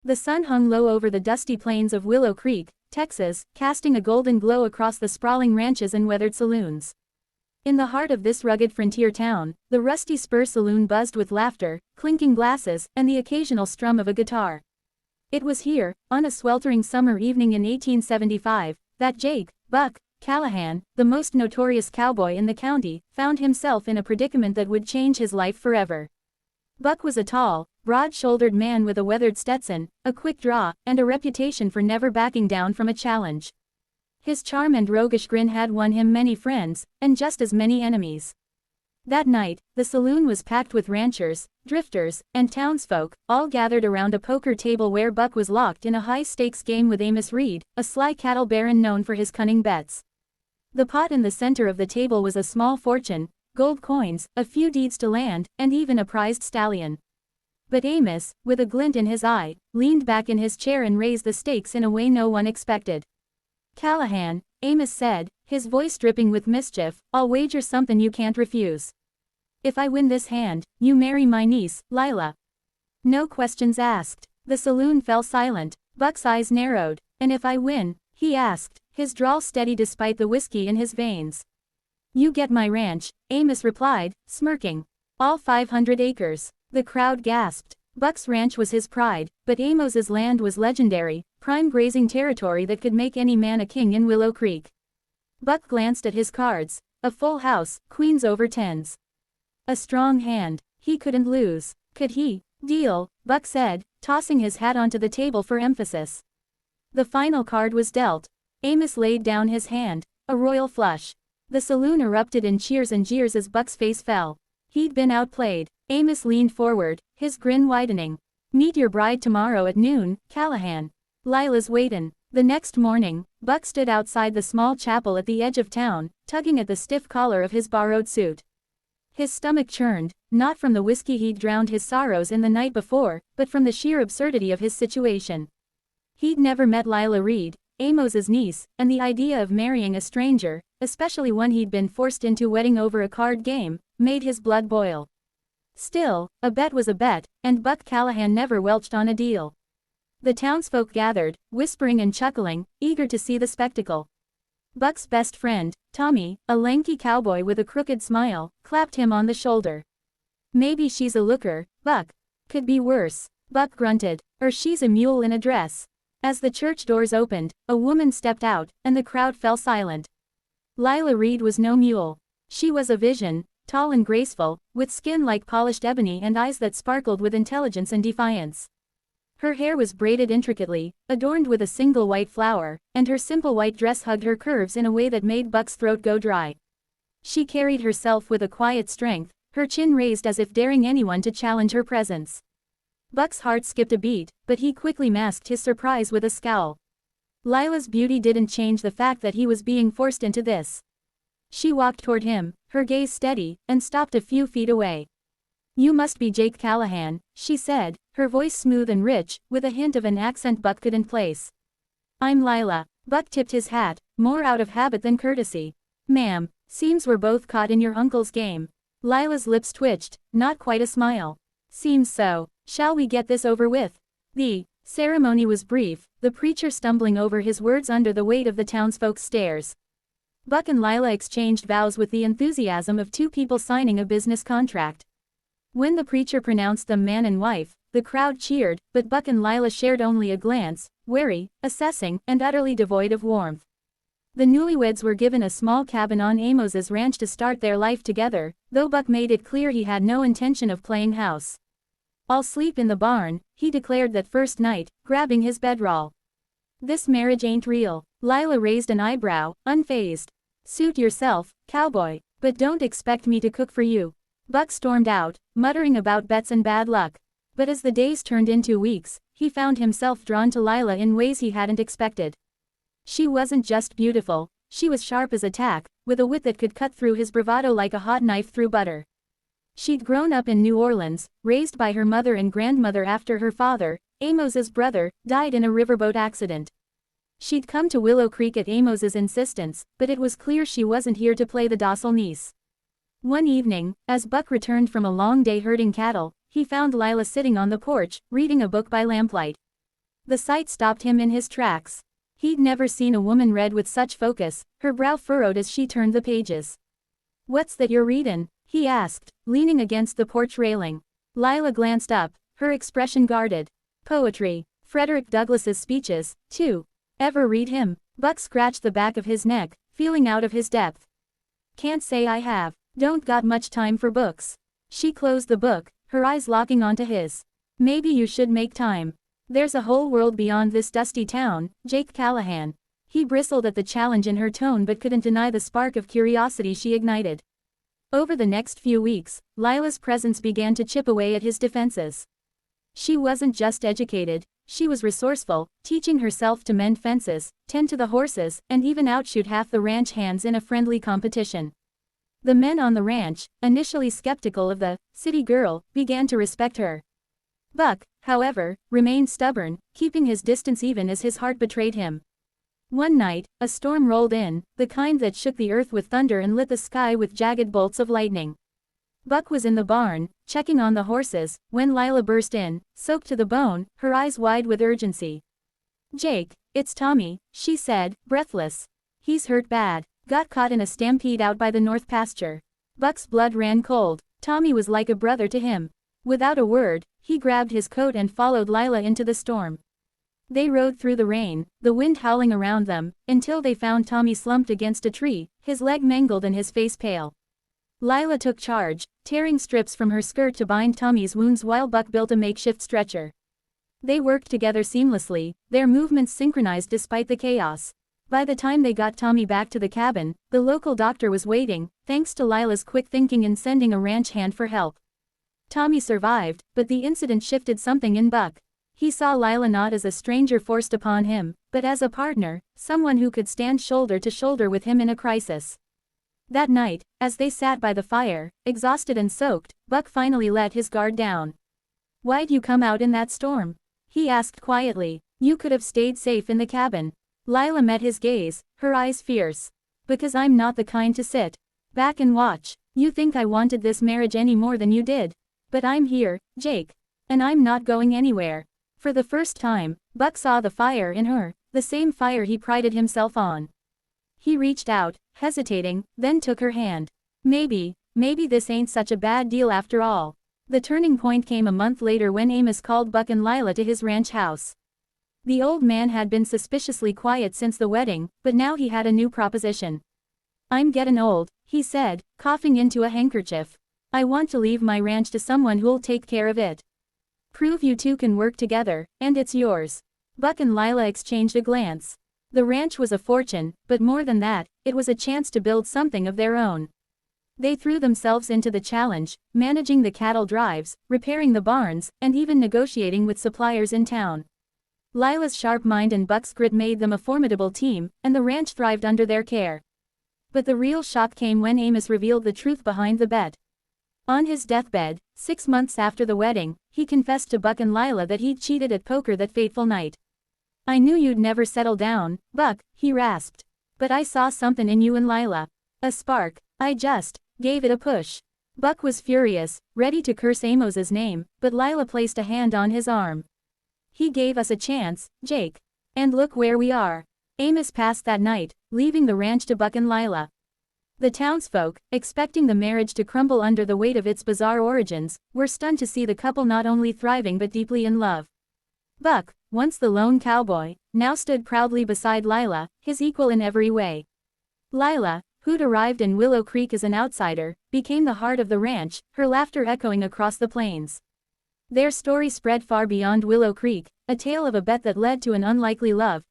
The sun hung low over the dusty plains of Willow Creek, Texas, casting a golden glow across the sprawling ranches and weathered saloons. In the heart of this rugged frontier town, the Rusty Spur Saloon buzzed with laughter, clinking glasses, and the occasional strum of a guitar. It was here, on a sweltering summer evening in 1875, that Jake, Buck, Callahan, the most notorious cowboy in the county, found himself in a predicament that would change his life forever. Buck was a tall, broad-shouldered man with a weathered Stetson, a quick draw, and a reputation for never backing down from a challenge. His charm and roguish grin had won him many friends, and just as many enemies. That night, the saloon was packed with ranchers, drifters, and townsfolk, all gathered around a poker table where Buck was locked in a high-stakes game with Amos Reed, a sly cattle baron known for his cunning bets. The pot in the center of the table was a small fortune, gold coins, a few deeds to land, and even a prized stallion. But Amos, with a glint in his eye, leaned back in his chair and raised the stakes in a way no one expected. "Callahan," Amos said, his voice dripping with mischief, "I'll wager something you can't refuse. If I win this hand, you marry my niece, Lila." No questions asked. The saloon fell silent. Buck's eyes narrowed. "And if I win?" he asked, his drawl steady despite the whiskey in his veins. "You get my ranch," Amos replied, smirking. "All 500 acres. The crowd gasped. Buck's ranch was his pride, but Amos's land was legendary, prime grazing territory that could make any man a king in Willow Creek. Buck glanced at his cards. A full house, queens over tens. A strong hand. He couldn't lose. Could he? "Deal," Buck said, tossing his hat onto the table for emphasis. The final card was dealt. Amos laid down his hand. A royal flush. The saloon erupted in cheers and jeers as Buck's face fell. He'd been outplayed. Amos leaned forward, his grin widening. "Meet your bride tomorrow at noon, Callahan. Lila's waitin'." The next morning, Buck stood outside the small chapel at the edge of town, tugging at the stiff collar of his borrowed suit. His stomach churned, not from the whiskey he'd drowned his sorrows in the night before, but from the sheer absurdity of his situation. He'd never met Lila Reed, Amos's niece, and the idea of marrying a stranger, especially one he'd been forced into wedding over a card game, made his blood boil. Still, a bet was a bet, and Buck Callahan never welched on a deal. The townsfolk gathered, whispering and chuckling, eager to see the spectacle. Buck's best friend, Tommy, a lanky cowboy with a crooked smile, clapped him on the shoulder. "Maybe she's a looker, Buck. Could be worse." Buck grunted. "Or she's a mule in a dress." As the church doors opened, a woman stepped out, and the crowd fell silent. Lila Reed was no mule. She was a vision, tall and graceful, with skin like polished ebony and eyes that sparkled with intelligence and defiance. Her hair was braided intricately, adorned with a single white flower, and her simple white dress hugged her curves in a way that made Buck's throat go dry. She carried herself with a quiet strength, her chin raised as if daring anyone to challenge her presence. Buck's heart skipped a beat, but he quickly masked his surprise with a scowl. Lila's beauty didn't change the fact that he was being forced into this. She walked toward him, her gaze steady, and stopped a few feet away. "You must be Jake Callahan," she said, her voice smooth and rich, with a hint of an accent Buck couldn't place. "I'm Lila." Buck tipped his hat, more out of habit than courtesy. "Ma'am, seems we're both caught in your uncle's game." Lila's lips twitched, not quite a smile. "Seems so. Shall we get this over with?" The ceremony was brief, the preacher stumbling over his words under the weight of the townsfolk's stares. Buck and Lila exchanged vows with the enthusiasm of two people signing a business contract. When the preacher pronounced them man and wife, the crowd cheered, but Buck and Lila shared only a glance, wary, assessing, and utterly devoid of warmth. The newlyweds were given a small cabin on Amos's ranch to start their life together, though Buck made it clear he had no intention of playing house. "I'll sleep in the barn," he declared that first night, grabbing his bedroll. "This marriage ain't real." Lila raised an eyebrow, unfazed. "Suit yourself, cowboy, but don't expect me to cook for you." Buck stormed out, muttering about bets and bad luck. But as the days turned into weeks, he found himself drawn to Lila in ways he hadn't expected. She wasn't just beautiful, she was sharp as a tack, with a wit that could cut through his bravado like a hot knife through butter. She'd grown up in New Orleans, raised by her mother and grandmother after her father, Amos's brother, died in a riverboat accident. She'd come to Willow Creek at Amos's insistence, but it was clear she wasn't here to play the docile niece. One evening, as Buck returned from a long day herding cattle, he found Lila sitting on the porch, reading a book by lamplight. The sight stopped him in his tracks. He'd never seen a woman read with such focus, her brow furrowed as she turned the pages. "What's that you're readin'?" he asked, leaning against the porch railing. Lila glanced up, her expression guarded. "Poetry. Frederick Douglass's speeches, too. Ever read him?" Buck scratched the back of his neck, feeling out of his depth. "Can't say I have. Don't got much time for books." She closed the book, her eyes locking onto his. "Maybe you should make time. There's a whole world beyond this dusty town, Jake Callahan." He bristled at the challenge in her tone but couldn't deny the spark of curiosity she ignited. Over the next few weeks, Lila's presence began to chip away at his defenses. She wasn't just educated, she was resourceful, teaching herself to mend fences, tend to the horses, and even outshoot half the ranch hands in a friendly competition. The men on the ranch, initially skeptical of the city girl, began to respect her. Buck, however, remained stubborn, keeping his distance even as his heart betrayed him. One night, a storm rolled in, the kind that shook the earth with thunder and lit the sky with jagged bolts of lightning. Buck was in the barn, checking on the horses, when Lila burst in, soaked to the bone, her eyes wide with urgency. "Jake, it's Tommy," she said, breathless. "He's hurt bad. Got caught in a stampede out by the north pasture." Buck's blood ran cold. Tommy was like a brother to him. Without a word, he grabbed his coat and followed Lila into the storm. They rode through the rain, the wind howling around them, until they found Tommy slumped against a tree, his leg mangled and his face pale. Lila took charge, tearing strips from her skirt to bind Tommy's wounds while Buck built a makeshift stretcher. They worked together seamlessly, their movements synchronized despite the chaos. By the time they got Tommy back to the cabin, the local doctor was waiting, thanks to Lila's quick thinking in sending a ranch hand for help. Tommy survived, but the incident shifted something in Buck. He saw Lila not as a stranger forced upon him, but as a partner, someone who could stand shoulder to shoulder with him in a crisis. That night, as they sat by the fire, exhausted and soaked, Buck finally let his guard down. "Why'd you come out in that storm?" he asked quietly. "You could have stayed safe in the cabin." Lila met his gaze, her eyes fierce. "Because I'm not the kind to sit back and watch. You think I wanted this marriage any more than you did. But I'm here, Jake. And I'm not going anywhere." For the first time, Buck saw the fire in her, the same fire he prided himself on. He reached out, hesitating, then took her hand. Maybe this ain't such a bad deal after all." The turning point came a month later when Amos called Buck and Lila to his ranch house. The old man had been suspiciously quiet since the wedding, but now he had a new proposition. "I'm gettin' old," he said, coughing into a handkerchief. "I want to leave my ranch to someone who'll take care of it. Prove you two can work together, and it's yours." Buck and Lila exchanged a glance. The ranch was a fortune, but more than that, it was a chance to build something of their own. They threw themselves into the challenge, managing the cattle drives, repairing the barns, and even negotiating with suppliers in town. Lila's sharp mind and Buck's grit made them a formidable team, and the ranch thrived under their care. But the real shock came when Amos revealed the truth behind the bet. On his deathbed, 6 months after the wedding, he confessed to Buck and Lila that he'd cheated at poker that fateful night. "I knew you'd never settle down, Buck," he rasped. "But I saw something in you and Lila. A spark. I just gave it a push." Buck was furious, ready to curse Amos's name, but Lila placed a hand on his arm. "He gave us a chance, Jake. And look where we are." Amos passed that night, leaving the ranch to Buck and Lila. The townsfolk, expecting the marriage to crumble under the weight of its bizarre origins, were stunned to see the couple not only thriving but deeply in love. Buck, once the lone cowboy, now stood proudly beside Lila, his equal in every way. Lila, who'd arrived in Willow Creek as an outsider, became the heart of the ranch, her laughter echoing across the plains. Their story spread far beyond Willow Creek, a tale of a bet that led to an unlikely love,